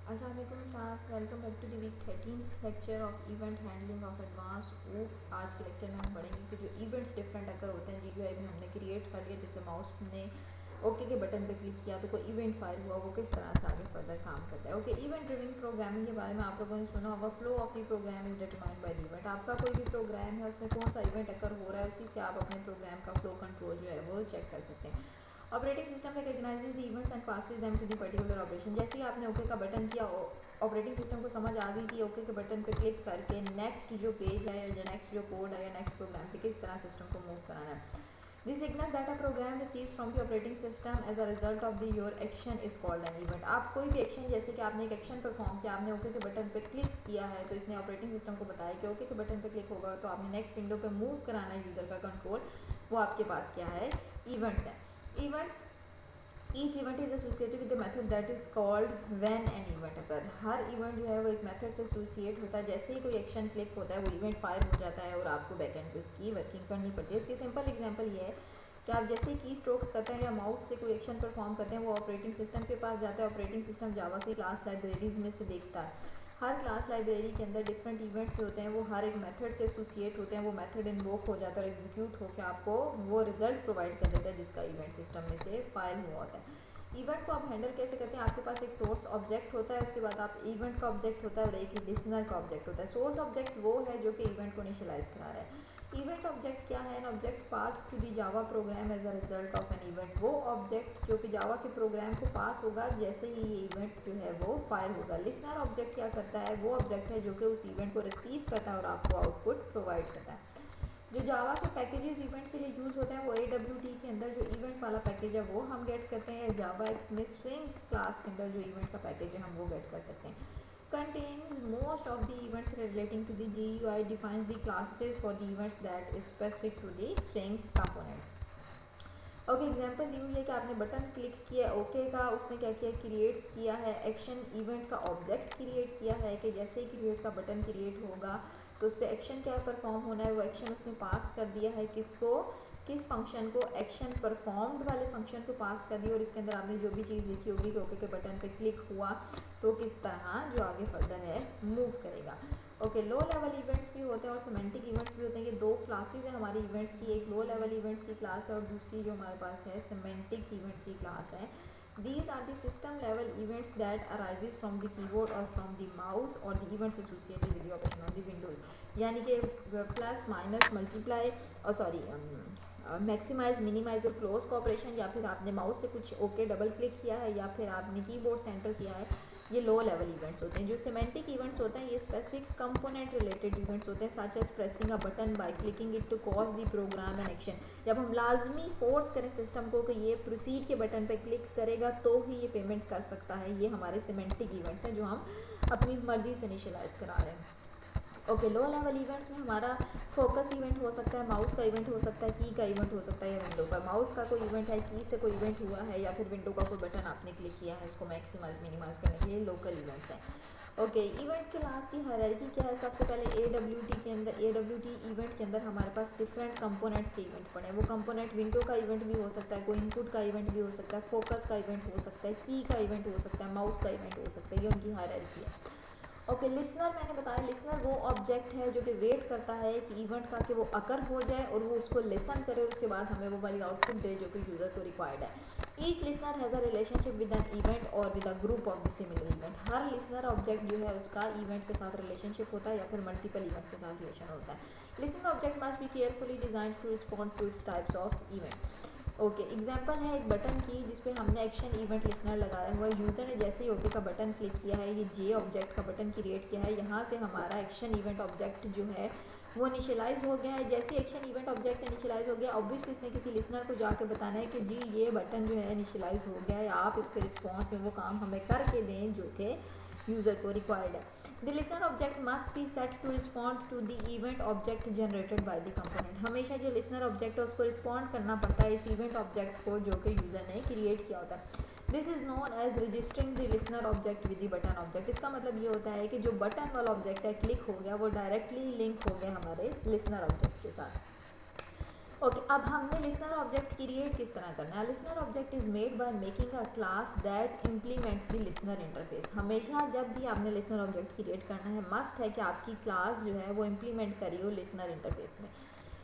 अस्सलामुअलैकुम class, welcome back to the week 13 lecture of event handling of advance वो। आज के लेक्चर में हम पढ़ेंगे कि जो इवेंट्स डिफरेंट अगर होते हैं जीयूआई में हमने क्रिएट कर लिया, जैसे माउस ने ओके के बटन पे क्लिक किया तो कोई इवेंट फायर हुआ, वो किस तरह से आगे फर्दर काम करता है। ओके, इवेंट ड्रिवन प्रोग्रामिंग के बारे में आप लोगों ने सुना होगा। Flow of the program is determined by the event. आपका कोई भी प्रोग्राम है उसमें कौन सा इवेंट अकर हो रहा है, उसी से आप अपने प्रोग्राम का फ्लो कंट्रोल जो है वो चेक कर सकते हैं। Operating system recognises the events and passes them to the particular operation. जैसे ही आपने ओके का बटन किया, ऑपरेटिंग सिस्टम को समझ आ गई कि ओके के बटन पे क्लिक करके नेक्स्ट जो पेज है या नेक्स्ट जो कोड है या नेक्स्ट प्रोग्राम पे किस तरह सिस्टम को मूव कराना है। The signal that a program receives from the operating system as a result of the your action is called an event। आप कोई भी एक्शन, जैसे कि आपने एक एक्शन परफॉर्म किया, आपने ओके के बटन पे क्लिक किया है, तो इसने ऑपरेटिंग सिस्टम को बताया कि ओके के बटन पे क्लिक होगा तो आपने नेक्स्ट विंडो पे मूव कराना है यूजर का कंट्रोल, वो आपके पास क्या है, इवेंट्स है। Events each event is associated with the method that is called when an event occur. Her event जो है वो एक मेथड से एसोसिएट होता है। जैसे ही कोई एक्शन क्लिक होता है वो इवेंट फायर हो जाता है और आपको बैकएंड पे उसकी वर्किंग करनी पड़ती है। इसकी सिंपल एग्जांपल ये है कि आप जैसे की स्ट्रोक करते हैं या माउस से कोई एक्शन परफॉर्म करते हैं, वो ऑपरेटिंग सिस्टम के पास जाता है। ऑपरेटिंग सिस्टम जावा की क्लास लाइब्रेरीज में से देखता है। हर क्लास लाइब्रेरी के अंदर डिफरेंट इवेंट्स होते हैं, वो हर एक मेथड से एसोसिएट होते हैं। वो मेथड इन्वोक हो जाता है और एग्जीक्यूट होकर आपको वो रिजल्ट प्रोवाइड कर देता है जिसका इवेंट सिस्टम में से फाइल हुआ होता है। इवेंट को आप हैंडल कैसे करते हैं, आपके पास एक सोर्स ऑब्जेक्ट होता है, उसके बाद आप इवेंट का ऑब्जेक्ट होता है और एक लिसनर का ऑब्जेक्ट होता है। सोर्स ऑब्जेक्ट वो है जो कि इवेंट को इनिशियलाइज करा रहा है। इवेंट ऑब्जेक्ट क्या है, an object pass to the Java program as a result of an event. वो ऑब्जेक्ट जो कि जावा के प्रोग्राम को पास होगा जैसे ही ये इवेंट जो है वो फायर होगा। लिसनर ऑब्जेक्ट क्या करता है, वो ऑब्जेक्ट है जो कि उस इवेंट को रिसीव करता है और आपको आउटपुट प्रोवाइड करता है। जो जावा के पैकेजेस इवेंट के लिए यूज होते हैं वो AWT के अंदर जो इवेंट वाला पैकेज है वो हम गेट करते हैं। जावा एक्स में स्विंग क्लास के अंदर जो इवेंट का पैकेज है हम वो गेट कर सकते हैं। Contains most of the events relating to the GUI, defines the classes for the events that is specific to the string components। Okay, example दी हुई है कि आपने बटन क्लिक किया ओके का, उसने क्या किया, क्रिएट किया है एक्शन इवेंट का ऑब्जेक्ट क्रिएट किया है कि जैसे ही क्रिएट का बटन क्रिएट होगा तो उस पर एक्शन क्या परफॉर्म होना है, वो एक्शन उसने पास कर दिया है किसको, किस फंक्शन को, एक्शन परफॉर्म्ड वाले फंक्शन को पास कर दिया। और इसके अंदर आपने जो भी चीज़ लिखी होगी कि ओके के बटन पे क्लिक हुआ तो किस तरह जो आगे फर्दर है मूव करेगा। ओके, लो लेवल इवेंट्स भी होते हैं और सिमेंटिक इवेंट्स भी होते हैं। ये दो क्लासेस हैं हमारी इवेंट्स की, एक लो लेवल इवेंट्स की क्लास है और दूसरी जो हमारे पास है सिमेंटिक इवेंट्स की क्लास है। These are the system level events that arises from the keyboard or from the mouse or the events associated with the operation on the windows। यानी कि प्लस माइनस मल्टीप्लाई और sorry maximise minimise और close का operation, या फिर आपने mouse से कुछ ओके डबल क्लिक किया है या फिर आपने कीबोर्ड सेंटर किया है, ये लो लेवल इवेंट्स होते हैं। जो सिमेंटिक इवेंट्स होते हैं ये स्पेसिफिक कंपोनेंट रिलेटेड इवेंट्स होते हैं, such as pressing a button by clicking it to cause the program and action. जब हम लाजमी फोर्स करें सिस्टम को कि ये प्रोसीड के बटन पे क्लिक करेगा तो ही ये पेमेंट कर सकता है, ये हमारे सिमेंटिक इवेंट्स हैं जो हम अपनी मर्जी से इनिशियलाइज करा रहे हैं। ओके, लो लेवल इवेंट्स में हमारा फोकस इवेंट हो सकता है, माउस का इवेंट हो सकता है, की का इवेंट हो सकता है या विंडो का। माउस का कोई इवेंट है, की से कोई इवेंट हुआ है या फिर विंडो का कोई बटन आपने क्लिक किया है, इसको मैक्सिमाइज मिनिमाइज करने के लिए लोकल इवेंट्स हैं। ओके, इवेंट क्लास की हायरार्की क्या है, सबसे पहले AWT के अंदर, AWT इवेंट के अंदर हमारे पास डिफरेंट कंपोनेंट्स के इवेंट पड़े हैं। वो कंपोनेंट विंडो का इवेंट भी हो सकता है, कोई इनपुट का इवेंट भी हो सकता है, फोकस का इवेंट हो सकता है, की का इवेंट हो सकता है, माउस का इवेंट हो सकता है, ये उनकी हायरार्की है। ओके, लिसनर मैंने बताया, लिसनर वो ऑब्जेक्ट है जो कि वेट करता है कि इवेंट का कि वो अकर हो जाए और वो उसको लिसन करे और उसके बाद हमें वो वाली आउटपुट दे जो कि यूज़र को रिक्वायर्ड है। Each listener has a relationship with an event और with a group of the similar event. हर लिसनर ऑब्जेक्ट जो है उसका इवेंट के साथ रिलेशनशिप होता है या फिर मल्टीपल इवेंट्स के साथ रिलेशन होता है। Listener object must be carefully design to respond to its types of event. Okay, example है एक बटन की जिसपे हमने एक्शन इवेंट लिसनर लगाया हुआ है। यूज़र ने जैसे ही ओके का बटन क्लिक किया है, ये जे ऑब्जेक्ट का बटन क्रिएट किया है, यहाँ से हमारा एक्शन इवेंट ऑब्जेक्ट जो है वो इनिशियलाइज हो गया है। जैसे एक्शन इवेंट ऑब्जेक्ट इनिशियलाइज हो गया, ऑब्वियसली इसने किसी लिसनर को जाके बताना है कि जी ये बटन जो है इनिशियलाइज हो गया है, आप इसके रिस्पॉन्स में वो काम हमें करके दें जो कि यूज़र को रिक्वायर्ड है। The listener object must be set to respond to the event object generated by the component। हमेशा जो listener object है उसको respond करना पड़ता है इस event object को जो कि यूज़र ने क्रिएट किया होता है। This is known as registering the listener object with the button object। इसका मतलब ये होता है कि जो बटन वाला ऑब्जेक्ट है क्लिक हो गया, वो डायरेक्टली लिंक हो गया हमारे listener object के साथ। ओके, अब हमने लिसनर ऑब्जेक्ट क्रिएट किस तरह करना है। Listener object is made by making a class that implement the listener interface. हमेशा जब भी आपने लिसनर ऑब्जेक्ट क्रिएट करना है, मस्ट है कि आपकी क्लास जो है वो इम्प्लीमेंट करी हो लिसनर इंटरफेस में।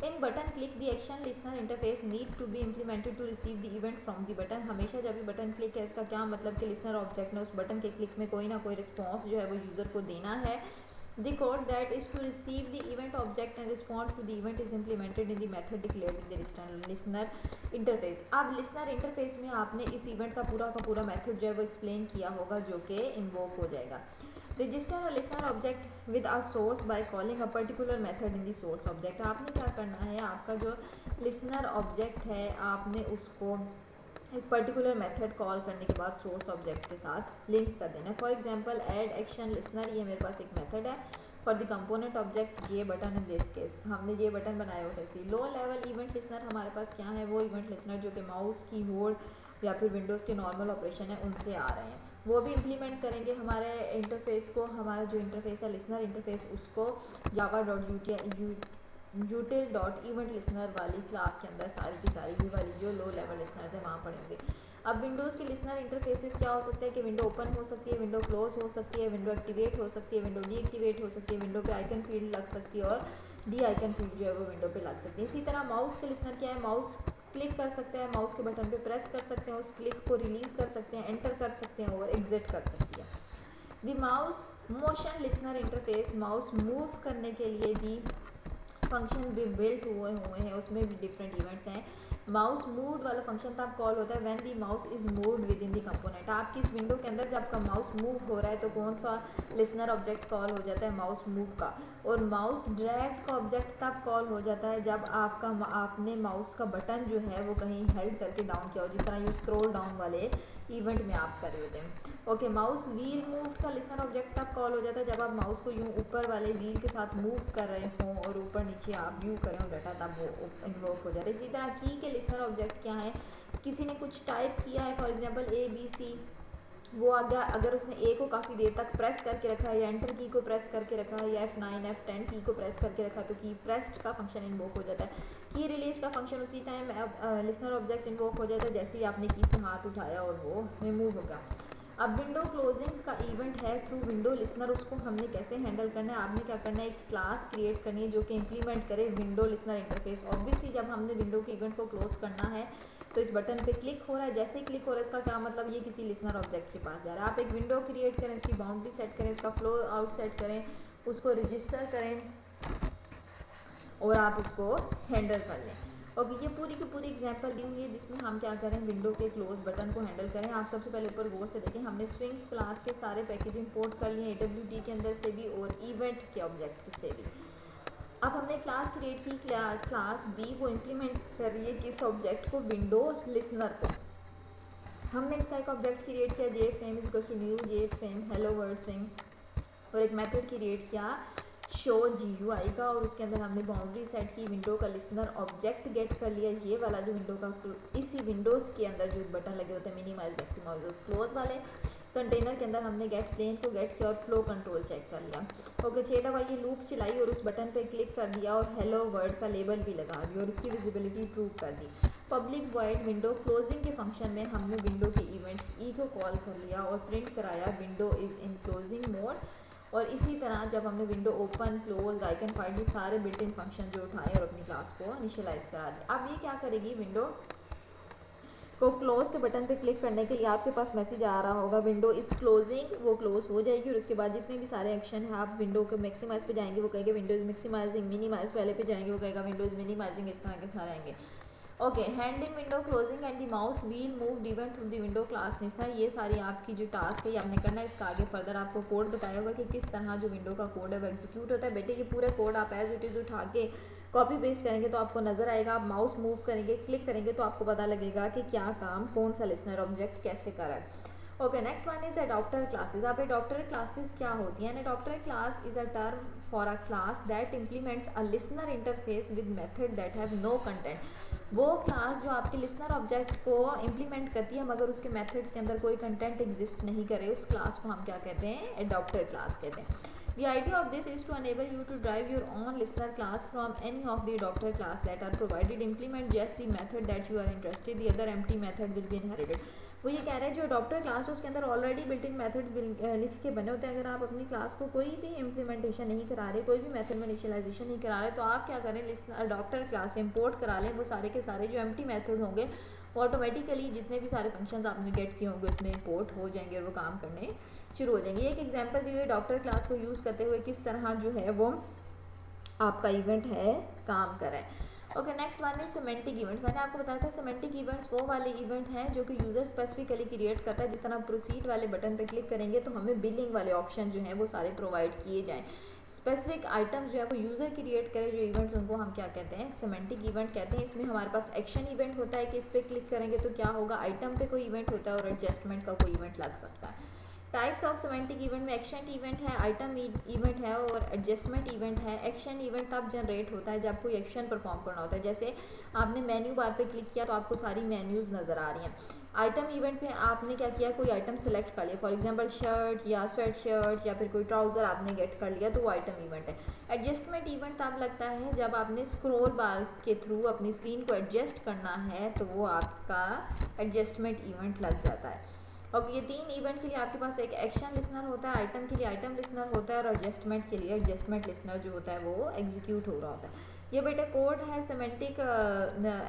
In button click the action listener interface need to be implemented to receive the event from the button. हमेशा जब भी बटन क्लिक है, इसका क्या मतलब कि लिसनर ऑब्जेक्ट ने उस बटन के क्लिक में कोई ना कोई रिस्पॉन्स जो है वो यूज़र को देना है। The code that is to receive the event object and respond to the event is implemented in the method declared in the listener interface। अब listener interface में आपने इस event का पूरा मेथड जो है वो एक्सप्लेन किया होगा, जो कि इन्वोक हो जाएगा। रजिस्टर और listener object with a source by calling a particular method in the source object. आपने क्या करना है, आपका जो लिसनर ऑब्जेक्ट है आपने उसको एक पर्टिकुलर मेथड कॉल करने के बाद सोर्स ऑब्जेक्ट के साथ लिंक कर देना है। For example add action listener, ये मेरे पास एक मेथड है for the component object J button. In this case हमने जे बटन बनाया हुआ है। लो लेवल इवेंट लिसनर हमारे पास क्या है, वो इवेंट लिसनर जो कि माउस कीबोर्ड या फिर विंडोज़ के नॉर्मल ऑपरेशन है उनसे आ रहे हैं, वो भी इम्प्लीमेंट करेंगे हमारे इंटरफेस को। हमारा जो इंटरफेस है लिसनर इंटरफेस, उसको java.util.event लिसनर वाली क्लास के अंदर सारी की सारी ये वाली जो लो लेवल लिसनर है वहाँ पढ़ेंगे। अब विंडोज़ के लिसनर इंटरफेसेस क्या हो सकते हैं कि विंडो ओपन हो सकती है, विंडो क्लोज हो सकती है, विंडो एक्टिवेट हो सकती है, विंडो डीएक्टिवेट हो सकती है, विंडो पे आइकन फील्ड लग सकती है और डी आइकन फील्ड जो है वो विंडो पे लग सकती है। इसी तरह माउस के लिसनर क्या है, माउस क्लिक कर सकते हैं, माउस के बटन पे प्रेस कर सकते हैं, उस क्लिक को रिलीज कर सकते हैं, एंटर कर सकते हैं और एग्जिट कर सकती है। The mouse motion listener interface, mouse move करने के लिए भी फंक्शन भी बिल्ट हुए हैं, उसमें भी डिफरेंट इवेंट्स हैं। माउस मूव वाला फंक्शन तब कॉल होता है when the mouse is moved with in the component. आपकी इस विंडो के अंदर जब आपका माउस मूव हो रहा है तो कौन सा लिसनर ऑब्जेक्ट कॉल हो जाता है, माउस मूव का। और माउस ड्रैग का ऑब्जेक्ट तब कॉल हो जाता है जब आपने माउस का बटन जो है वो कहीं हेल्ड करके डाउन किया हो, जिस तरह ये स्क्रॉल डाउन वाले इवेंट में आप कर रहे होते हैं। ओके, माउस व्हील मूव का लिसनर ऑब्जेक्ट तब कॉल हो जाता है जब आप माउस को यूं ऊपर वाले व्हील के साथ मूव कर रहे हों और ऊपर नीचे आप व्यू करें हो डाटा, तब वो इन्वोक हो जाता है। इसी तरह की के लिसनर ऑब्जेक्ट क्या है, किसी ने कुछ टाइप किया है फॉर एग्जांपल ABC, वो अगर उसने ए को काफ़ी देर तक प्रेस करके रखा है या एंटर की को प्रेस करके रखा है या F9 F10 की को प्रेस करके रखा है तो की प्रेस्ड का फंक्शन इन्वोक हो जाता है। की रिलीज का फंक्शन उसी टाइम लिसनर ऑब्जेक्ट इन्वोक हो जाता है जैसे ही आपने की से हाथ उठाया और वो रिमूव होगा। अब विंडो क्लोजिंग का इवेंट है थ्रू विंडो लिसनर, उसको हमने कैसे हैंडल करना है, आपने क्या करना है, एक क्लास क्रिएट करनी है जो कि इंप्लीमेंट करे विंडो लिसनर इंटरफेस। ऑब्वियसली जब हमने विंडो के इवेंट को क्लोज करना है तो इस बटन पे क्लिक हो रहा है, जैसे ही क्लिक हो रहा है इसका क्या मतलब, ये किसी लिसनर ऑब्जेक्ट के पास जा रहा है। आप एक विंडो क्रिएट करें, इसकी बाउंड्री सेट करें, उसका फ्लो आउट सेट करें, उसको रजिस्टर करें और आप उसको हैंडल कर लें। ओके, ये पूरी की पूरी एग्जांपल दी हुई है जिसमें हम क्या करें, विंडो के क्लोज बटन को हैंडल करें। आप सबसे पहले ऊपर गौर से देखें, हमने स्विंग क्लास के सारे पैकेज इंपोर्ट कर लिए AWT के अंदर से भी और इवेंट के ऑब्जेक्ट से भी। अब हमने क्लास क्रिएट की, क्लास B वो इम्प्लीमेंट कर रही है किस ऑब्जेक्ट को, विंडो लिसनर को। हमने इसका एक ऑब्जेक्ट क्रिएट किया jframe equals to new jframe hello world swing और एक मेथड क्रिएट किया शो GUI का और उसके अंदर हमने बाउंड्री सेट की, विंडो का लिसनर ऑब्जेक्ट गेट कर लिया, ये वाला जो विंडो का इसी विंडोज़ के अंदर जो बटन लगे होते हैं मिनिमाइज मैक्सिमाइज और क्लोज वाले कंटेनर के अंदर हमने गेट प्लेन को गेट किया और फ्लो कंट्रोल चेक कर लिया। ओके, 6 दफ़ा ये लूप चलाई और उस बटन पे क्लिक कर दिया और हेलो वर्ड का लेबल भी लगा दिया और इसकी विजिबिलिटी ट्रू कर दी। पब्लिक वॉइड विंडो क्लोजिंग के फंक्शन में हमने विंडो के इवेंट ई को कॉल कर लिया और प्रिंट कराया window is in closing mode. और इसी तरह जब हमने window open close icon find ये सारे बिल्ट इन फंक्शन जो उठाए और अपनी क्लास को इनिशियलाइज करा दिया। अब ये क्या करेगी, विंडो को क्लोज के बटन पे क्लिक करने के लिए आपके पास मैसेज आ रहा होगा विंडो इज क्लोजिंग, वो क्लोज हो जाएगी और उसके बाद जितने भी सारे एक्शन है आप विंडो के मैक्सिमाइज पे जाएंगे वो कहेगा विंडोज मैक्सिमाइजिंग, मिनिमाइज वाले पे जाएंगे वो कहेगा विंडोज मिनिमाइजिंग, इस तरह के सारे आएंगे। Okay, handling window closing and the mouse wheel move event through the window class निशा, ये सारी आपकी जो टास्क है ये आपने करना है। इसका आगे फर्दर आपको कोड बताया होगा कि किस तरह जो विंडो का कोड है वो एग्जीक्यूट होता है। बेटे ये पूरे कोड आप एज इट इज़ उठा के कॉपी पेस्ट करेंगे तो आपको नजर आएगा, आप माउस मूव करेंगे क्लिक करेंगे तो आपको पता लगेगा कि क्या काम कौन सा लिसनर ऑब्जेक्ट कैसे कर रहा है। Okay, next one is adapter classes. अब अडॉप्टर क्लासेस क्या होती हैं, adapter class is a term for a class that implements a listener interface with method that have no content. वो क्लास जो आपके लिसनर ऑब्जेक्ट को इम्प्लीमेंट करती है मगर उसके मेथड्स के अंदर कोई कंटेंट एग्जिस्ट नहीं करे, उस क्लास को हम क्या कहते हैं, अडॉप्टर क्लास कहते हैं। The idea of this is to enable you to drive your own listener class from any of the adopter class that are provided. Implement just the method that you are interested. The other empty method will be inherited. वो ये कह रहे हैं जो adopter class है उसके अंदर already built in method लिख के बने होते हैं. अगर आप अपनी क्लास को कोई भी इम्प्लीमेंटेशन नहीं करा रहे, कोई भी मेथड में इनिशियलाइजेशन नहीं करा रहे, तो आप क्या करें, अडॉप्टर क्लास इंपोर्ट करा लें. वो सारे के सारे जो एम्प्टी मेथड होंगे वो ऑटोमेटिकली जितने भी सारे फंक्शंस आपने गेट किए होंगे उसमें इंपोर्ट हो जाएंगे और वो काम करने शुरू हो जाएंगे. एक एग्जांपल दिए हुए अडॉप्टर क्लास को यूज़ करते हुए किस तरह जो है वो आपका इवेंट है काम कर रहा है. ओके, नेक्स्ट वन है सिमेंटिक इवेंट्स. मैंने आपको बताया था सिमेंटिक इवेंट्स वो वाले इवेंट हैं जो कि यूज़र स्पेसिफिकली क्रिएट करता है. जिस तरह प्रोसीड वाले बटन पे क्लिक करेंगे तो हमें बिलिंग वाले ऑप्शन जो हैं वो सारे प्रोवाइड किए जाएँ. स्पेसिफिक आइटम्स जो है वो यूज़र क्रिएट करे जो इवेंट्स, उनको हम क्या कहते हैं, सिमेंटिक इवेंट कहते हैं. इसमें हमारे पास एक्शन इवेंट होता है कि इस पर क्लिक करेंगे तो क्या होगा, आइटम पे कोई इवेंट होता है और एडजस्टमेंट का कोई इवेंट लग सकता है. टाइप्स ऑफ सिमेंटिक इवेंट में एक्शन इवेंट है, आइटम इवेंट है और एडजस्टमेंट इवेंट है. एक्शन इवेंट तब जनरेट होता है जब कोई एक्शन परफॉर्म करना होता है. जैसे आपने मेन्यू बार पे क्लिक किया तो आपको सारी मेन्यूज़ नज़र आ रही हैं. आइटम इवेंट में आपने क्या किया, कोई आइटम सेलेक्ट कर लिया, फॉर एग्जांपल शर्ट या स्वेट शर्ट या फिर कोई ट्राउज़र आपने गेट कर लिया तो वो आइटम इवेंट है. एडजस्टमेंट इवेंट तब लगता है जब आपने स्क्रॉल बार के थ्रू अपनी स्क्रीन को एडजस्ट करना है तो वो आपका एडजस्टमेंट इवेंट लग जाता है. और ये तीन इवेंट के लिए आपके पास एक एक्शन लिसनर होता है, आइटम के लिए आइटम लिसनर होता है और एडजस्टमेंट के लिए एडजस्टमेंट लिसनर जो होता है वो एग्जीक्यूट हो रहा होता है. ये बेटा कोड है सिमेंटिक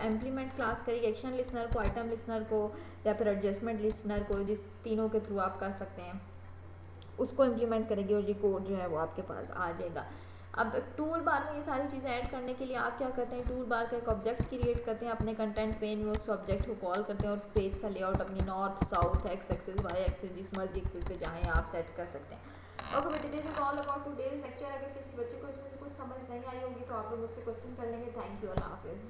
इम्प्लीमेंट क्लास करेगी एक्शन लिसनर को, आइटम लिसनर को या फिर एडजस्टमेंट लिसनर को, जिस तीनों के थ्रू आप कर सकते हैं उसको इम्प्लीमेंट करेगी और ये कोड जो है वो आपके पास आ जाएगा. अब टूल बार में ये सारी चीज़ें ऐड करने के लिए आप क्या करते हैं, टूल बार का एक ऑब्जेक्ट क्रिएट करते हैं, अपने कंटेंट पेन में उस ऑब्जेक्ट को कॉल करते हैं और पेज का लेआउट अपनी north south X axis Y axis जिस मर्जी एक्सिस पे चाहें आप सेट कर सकते हैं. ओके बेटे, this is all about today's lecture. अगर किसी बच्चे को इसमें से कुछ समझ नहीं आई होगी तो आप लोग मुझसे क्वेश्चन कर लेंगे. थैंक यू, अल्लाह हाफिज़.